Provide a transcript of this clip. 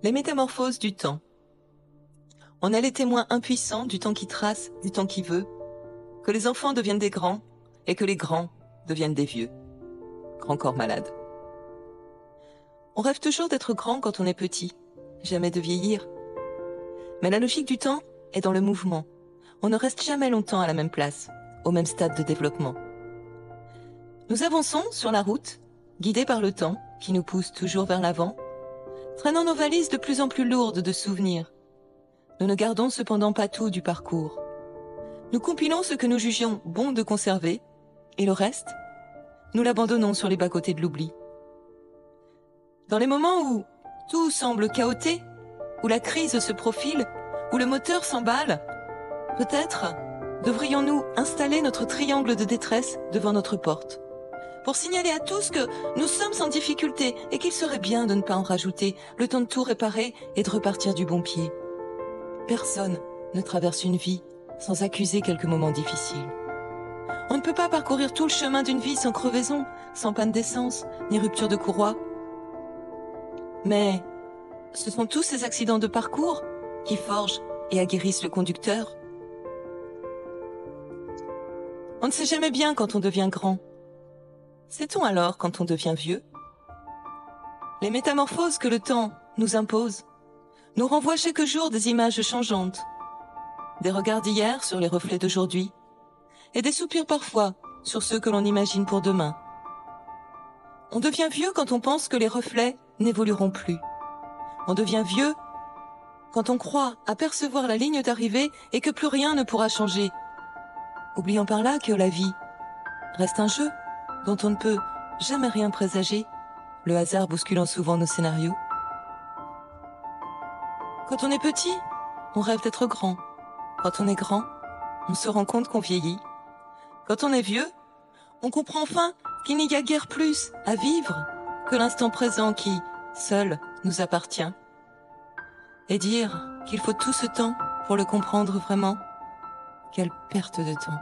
Les métamorphoses du temps. On est les témoins impuissants du temps qui trace, du temps qui veut, que les enfants deviennent des grands et que les grands deviennent des vieux. Grand corps malade. On rêve toujours d'être grand quand on est petit, jamais de vieillir. Mais la logique du temps est dans le mouvement. On ne reste jamais longtemps à la même place, au même stade de développement. Nous avançons sur la route, guidés par le temps qui nous pousse toujours vers l'avant, traînant nos valises de plus en plus lourdes de souvenirs. Nous ne gardons cependant pas tout du parcours. Nous compilons ce que nous jugions bon de conserver, et le reste, nous l'abandonnons sur les bas-côtés de l'oubli. Dans les moments où tout semble chaoté, où la crise se profile, où le moteur s'emballe, peut-être devrions-nous installer notre triangle de détresse devant notre porte, pour signaler à tous que nous sommes en difficulté et qu'il serait bien de ne pas en rajouter, le temps de tout réparer et de repartir du bon pied. Personne ne traverse une vie sans accuser quelques moments difficiles. On ne peut pas parcourir tout le chemin d'une vie sans crevaison, sans panne d'essence, ni rupture de courroie. Mais ce sont tous ces accidents de parcours qui forgent et aguerrissent le conducteur. On ne sait jamais bien quand on devient grand. Sait-on alors quand on devient vieux? Les métamorphoses que le temps nous impose nous renvoient chaque jour des images changeantes, des regards d'hier sur les reflets d'aujourd'hui, et des soupirs parfois sur ceux que l'on imagine pour demain. On devient vieux quand on pense que les reflets n'évolueront plus. On devient vieux quand on croit apercevoir la ligne d'arrivée et que plus rien ne pourra changer, oubliant par là que la vie reste un jeu dont on ne peut jamais rien présager, le hasard bousculant souvent nos scénarios. Quand on est petit, on rêve d'être grand. Quand on est grand, on se rend compte qu'on vieillit. Quand on est vieux, on comprend enfin qu'il n'y a guère plus à vivre que l'instant présent qui, seul, nous appartient. Et dire qu'il faut tout ce temps pour le comprendre vraiment, quelle perte de temps.